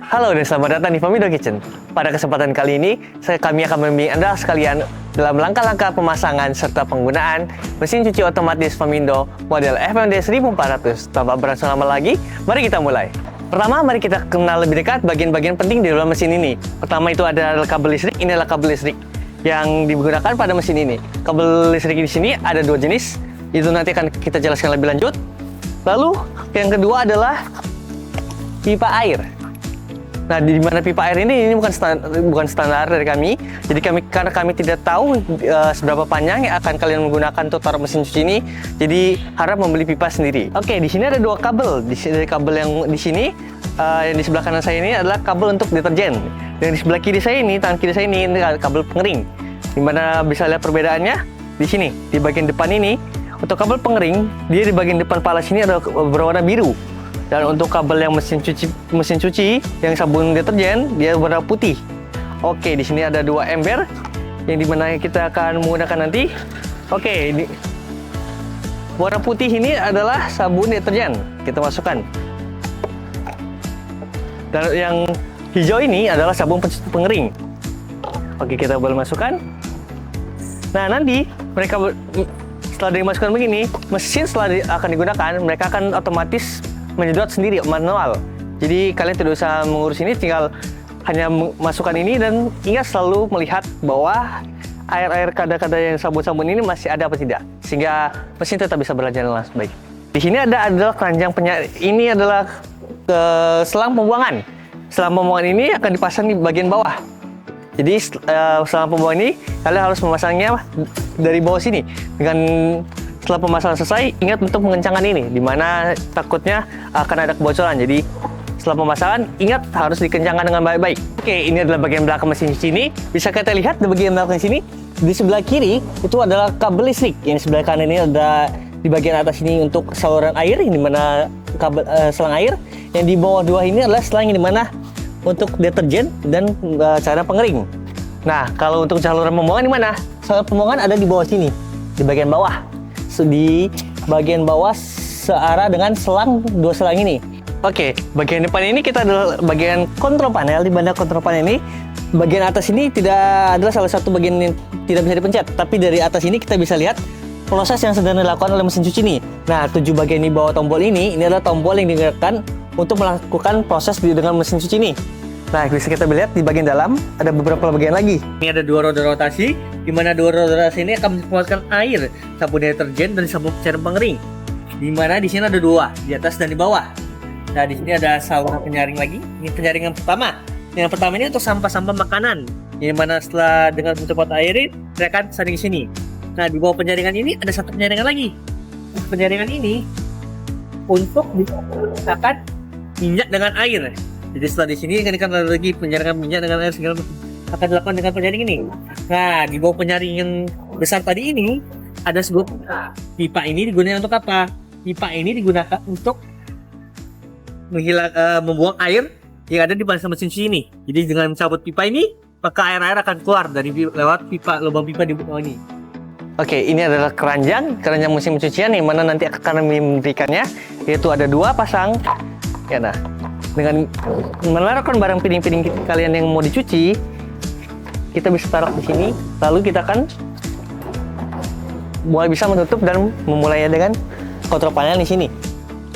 Halo dan selamat datang di Famindo Kitchen. Pada kesempatan kali ini, kami akan membimbing Anda sekalian dalam langkah-langkah pemasangan serta penggunaan mesin cuci otomatis Famindo model FMD 1400. Tanpa berlangsung lama lagi, mari kita mulai. Pertama, mari kita kenal lebih dekat bagian-bagian penting di dalam mesin ini. Pertama itu adalah kabel listrik. Ini adalah kabel listrik yang digunakan pada mesin ini. Kabel listrik di sini ada dua jenis. Itu nanti akan kita jelaskan lebih lanjut. Lalu yang kedua adalah pipa air. Nah, di mana pipa air ini bukan standar dari kami. Jadi karena kami tidak tahu seberapa panjang yang akan kalian menggunakan untuk taruh mesin cuci ini, jadi harap membeli pipa sendiri. Oke, di sini ada dua kabel. Di sini kabel yang di sini, yang di sebelah kanan saya ini adalah kabel untuk deterjen. Dan di sebelah kiri saya ini, tangan kiri saya ini kabel pengering. Di mana bisa lihat perbedaannya di sini, di bagian depan ini. Untuk kabel pengering, dia di bagian depan pala sini ada berwarna biru. Dan untuk kabel yang mesin cuci yang sabun deterjen, dia warna putih. Oke, di sini ada dua ember yang dimana kita akan menggunakan nanti. Oke, warna putih ini adalah sabun deterjen. Kita masukkan. Dan yang hijau ini adalah sabun pengering. Oke, kita boleh masukkan. Nah, nanti setelah dimasukkan begini, mesin akan digunakan, mereka akan otomatis menyedot sendiri manual. Jadi kalian tidak usah mengurus ini, tinggal hanya masukkan ini dan ingat selalu melihat bahwa air kadar yang sabun-sabun ini masih ada apa tidak, sehingga mesin tetap bisa berjalan dengan baik. Di sini adalah keranjang penyaring. Ini adalah selang pembuangan. Selang pembuangan ini akan dipasang di bagian bawah. Jadi selang pembuangan ini kalian harus memasangnya dari bawah sini. Setelah pemasangan selesai, ingat untuk mengencangkan ini, dimana takutnya akan ada kebocoran. Jadi setelah pemasangan, ingat harus dikencangkan dengan baik-baik. Oke, ini adalah bagian belakang mesin cuci ini. Bisa kita lihat di bagian belakang sini. Di sebelah kiri itu adalah kabel listrik. Yang di sebelah kanan ini ada di bagian atas ini untuk saluran air, yang dimana kabel selang air. Yang di bawah dua ini adalah selang yang dimana untuk deterjen dan cara pengering. Nah, kalau untuk saluran pembuangan di mana? Saluran pembuangan ada di bawah sini, di bagian bawah. Di bagian bawah searah dengan dua selang ini. Oke, bagian depan ini kita adalah bagian kontrol panel. Di mana kontrol panel ini, bagian atas ini adalah salah satu bagian yang tidak bisa dipencet. Tapi dari atas ini kita bisa lihat proses yang sedang dilakukan oleh mesin cuci ini. Nah, 7 bagian di bawah tombol ini adalah tombol yang digunakan untuk melakukan proses dengan mesin cuci ini. Nah, bisa kita lihat di bagian dalam ada beberapa bagian lagi. Ini ada dua roda rotasi, di mana dua roda rotasi ini akan memuaskan air, sabun deterjen dan sabun cairan pengering. Di mana di sini ada dua, di atas dan di bawah. Nah, di sini ada saluran penyaring lagi. Ini penyaringan pertama. Yang pertama ini untuk sampah-sampah makanan. Di mana setelah dengan mencopot air, mereka akan saring di sini. Nah, di bawah penyaringan ini ada satu penyaringan lagi. Penyaringan ini untuk dipisahkan minyak dengan air. Jadi setelah di sini kan ada lagi penyaringan minyak dengan air segala akan dilakukan dengan penyaring ini. Nah, di bawah penyaring yang besar tadi ini ada sebuah pipa. Ini digunakan untuk apa? Pipa ini digunakan untuk membuang air yang ada di barisan mesin cuci ini. Jadi dengan mencabut pipa ini, maka air akan keluar dari lewat lubang pipa di bawah ini. Oke, ini adalah keranjang mesin pencucian yang mana nanti akan memberikannya, yaitu ada dua pasang. Ya, nah, dengan menaruhkan barang piring-piring kalian yang mau dicuci, kita bisa taruh di sini, lalu kita akan mulai bisa menutup dan memulainya dengan kontrol panel di sini.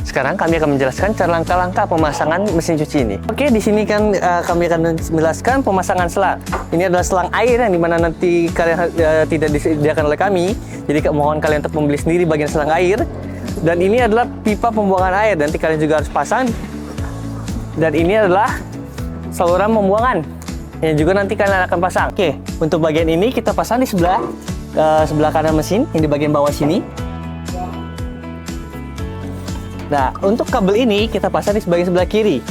Sekarang kami akan menjelaskan cara langkah-langkah pemasangan mesin cuci ini. Oke, di sini kan kami akan menjelaskan pemasangan selang. Ini adalah selang air yang dimana nanti kalian tidak disediakan oleh kami. Jadi mohon kalian untuk membeli sendiri bagian selang air. Dan ini adalah pipa pembuangan air. Nanti kalian juga harus pasang. Dan ini adalah saluran pembuangan yang juga nanti kalian akan pasang. Oke, untuk bagian ini kita pasang di sebelah kanan mesin, yang di bagian bawah sini. Nah, untuk kabel ini kita pasang di bagian sebelah kiri.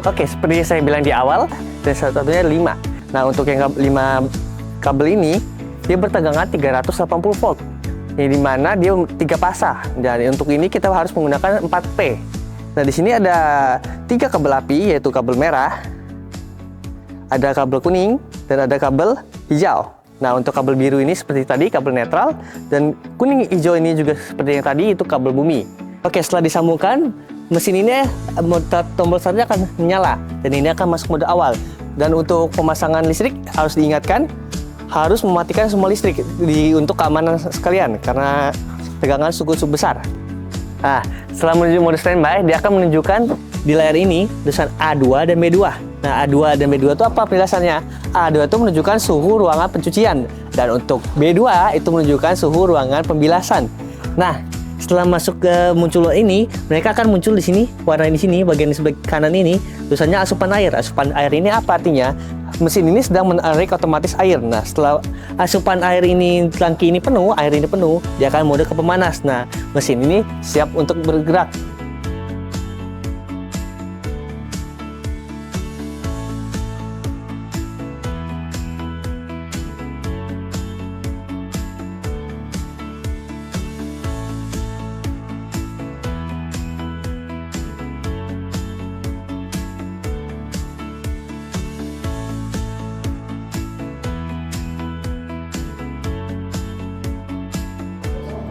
Oke, seperti yang saya bilang di awal, dan satu-satunya 5. Nah, untuk yang 5 kabel ini, dia bertegangan 380 volt. Yang dimana dia 3 pasah. Dan untuk ini kita harus menggunakan 4P. Nah, di sini ada 3 kabel api, yaitu kabel merah, ada kabel kuning, dan ada kabel hijau. Nah, untuk kabel biru ini seperti tadi, kabel netral, dan kuning hijau ini juga seperti yang tadi, itu kabel bumi. Oke, setelah disambungkan, mesin ini tombol startnya akan menyala dan ini akan masuk mode awal. Dan untuk pemasangan listrik harus diingatkan harus mematikan semua listrik untuk keamanan sekalian karena tegangan cukup besar. Nah, setelah menuju mode standby, dia akan menunjukkan di layar ini tulisan A2 dan B2. Nah, A2 dan B2 itu apa penjelasannya? A2 itu menunjukkan suhu ruangan pencucian dan untuk B2 itu menunjukkan suhu ruangan pembilasan. Nah, setelah masuk ke muncul ini, mereka akan muncul di sini, warna di sini, bagian sebelah kanan ini, tulisannya asupan air. Asupan air ini apa artinya? Mesin ini sedang menarik otomatis air. Nah, setelah asupan air ini, tangki ini penuh, air ini penuh, dia akan mode ke pemanas. Nah, mesin ini siap untuk bergerak.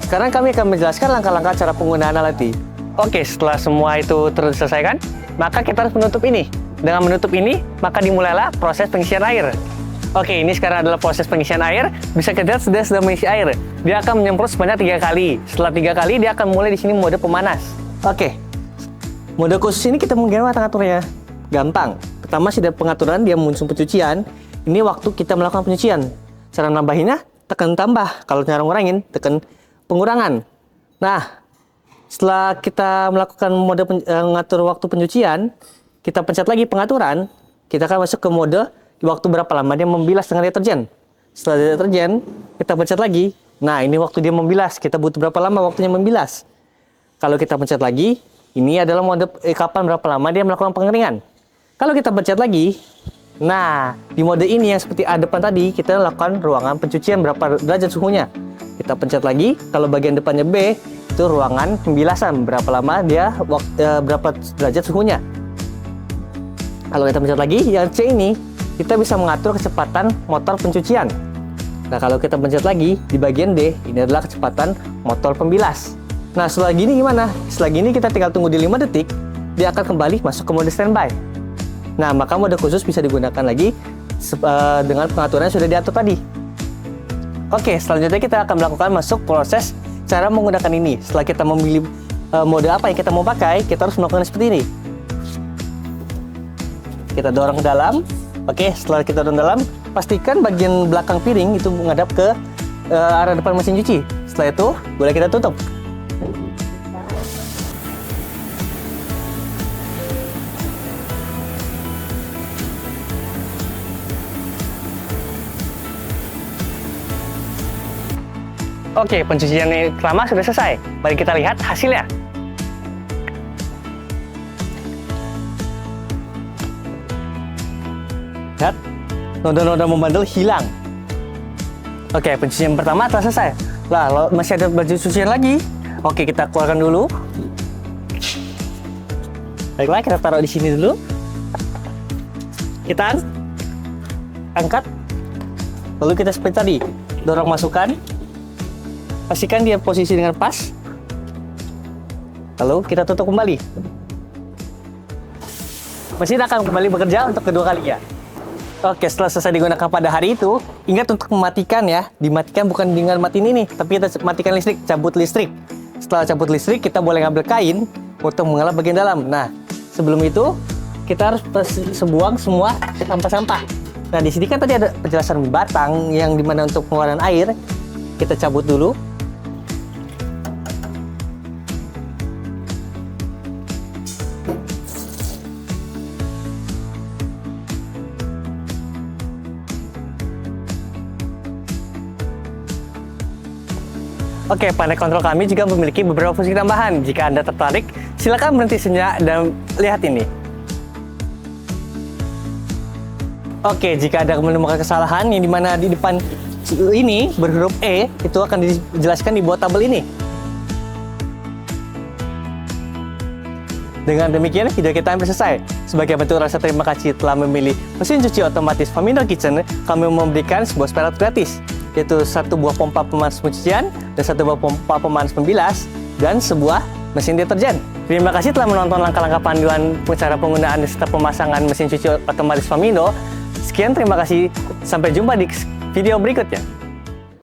Sekarang kami akan menjelaskan langkah-langkah cara penggunaan alat ini. Oke, setelah semua itu terselesaikan, maka kita harus menutup ini. Dengan menutup ini, maka dimulailah proses pengisian air. Oke, ini sekarang adalah proses pengisian air. Bisa kita lihat sudah mengisi air. Dia akan menyemprot sebanyak 3 kali. Setelah 3 kali, dia akan mulai di sini mode pemanas. Oke, mode khusus ini kita menggunakan pengaturnya. Gampang. Pertama, sudah pengaturan dia muncul pencucian. Ini waktu kita melakukan penyucian. Cara nambahinnya, tekan tambah. Kalau cara ngurangin, tekan pengurangan. Nah, setelah kita melakukan mode mengatur waktu pencucian, kita pencet lagi pengaturan, kita akan masuk ke mode waktu berapa lama dia membilas dengan deterjen. Setelah deterjen, kita pencet lagi. Nah, ini waktu dia membilas, kita butuh berapa lama waktunya membilas. Kalau kita pencet lagi, ini adalah mode kapan berapa lama dia melakukan pengeringan. Kalau kita pencet lagi, nah, di mode ini yang seperti A depan tadi, kita lakukan ruangan pencucian berapa derajat suhunya. Kita pencet lagi, kalau bagian depannya B, itu ruangan pembilasan, berapa lama dia, berapa derajat suhunya. Kalau kita pencet lagi, yang C ini, kita bisa mengatur kecepatan motor pencucian. Nah, kalau kita pencet lagi, di bagian D, ini adalah kecepatan motor pembilas. Nah, setelah gini gimana? Setelah gini kita tinggal tunggu di 5 detik, dia akan kembali masuk ke mode standby. Nah, maka mode khusus bisa digunakan lagi dengan pengaturan yang sudah diatur tadi. Oke, selanjutnya kita akan melakukan masuk proses cara menggunakan ini. Setelah kita memilih mode apa yang kita mau pakai, kita harus melakukan seperti ini. Kita dorong ke dalam. Oke, setelah kita dorong dalam, pastikan bagian belakang piring itu menghadap ke arah depan mesin cuci. Setelah itu, boleh kita tutup. Oke, pencucian yang pertama sudah selesai. Mari kita lihat hasilnya. Lihat, noda-noda membandel hilang. Oke, pencucian pertama telah selesai. Lah, masih ada baju cucian lagi. Oke, kita keluarkan dulu. Baiklah, kita taruh di sini dulu. Kita angkat. Lalu kita seperti tadi, dorong masukkan. Pastikan dia posisi dengan pas. Lalu kita tutup kembali. Mesin akan kembali bekerja untuk kedua kalinya. Oke, setelah selesai digunakan pada hari itu, ingat untuk mematikan ya. Dimatikan bukan dengan matiin ini, tapi kita matikan listrik, cabut listrik. Setelah cabut listrik, kita boleh ngambil kain untuk mengelap bagian dalam. Nah, sebelum itu kita harus buang semua sampah-sampah. Nah, di sini kan tadi ada penjelasan batang yang dimana untuk pengeluaran air. Kita cabut dulu. Oke, panel kontrol kami juga memiliki beberapa fungsi tambahan. Jika Anda tertarik, silakan berhenti sejenak dan lihat ini. Oke, jika Anda menemukan kesalahan yang dimana di depan ini berhuruf E, itu akan dijelaskan di bawah tabel ini. Dengan demikian, video kita hampir selesai. Sebagai bentuk rasa terima kasih telah memilih mesin cuci otomatis Faminder Kitchen, kami memberikan sebuah spare part gratis, yaitu 1 buah pompa pemanas pencucian dan 1 buah pompa pemanas pembilas dan sebuah mesin deterjen. Terima kasih telah menonton langkah-langkah panduan cara penggunaan serta pemasangan mesin cuci otomatis Famindo. Sekian, terima kasih. Sampai jumpa di video berikutnya.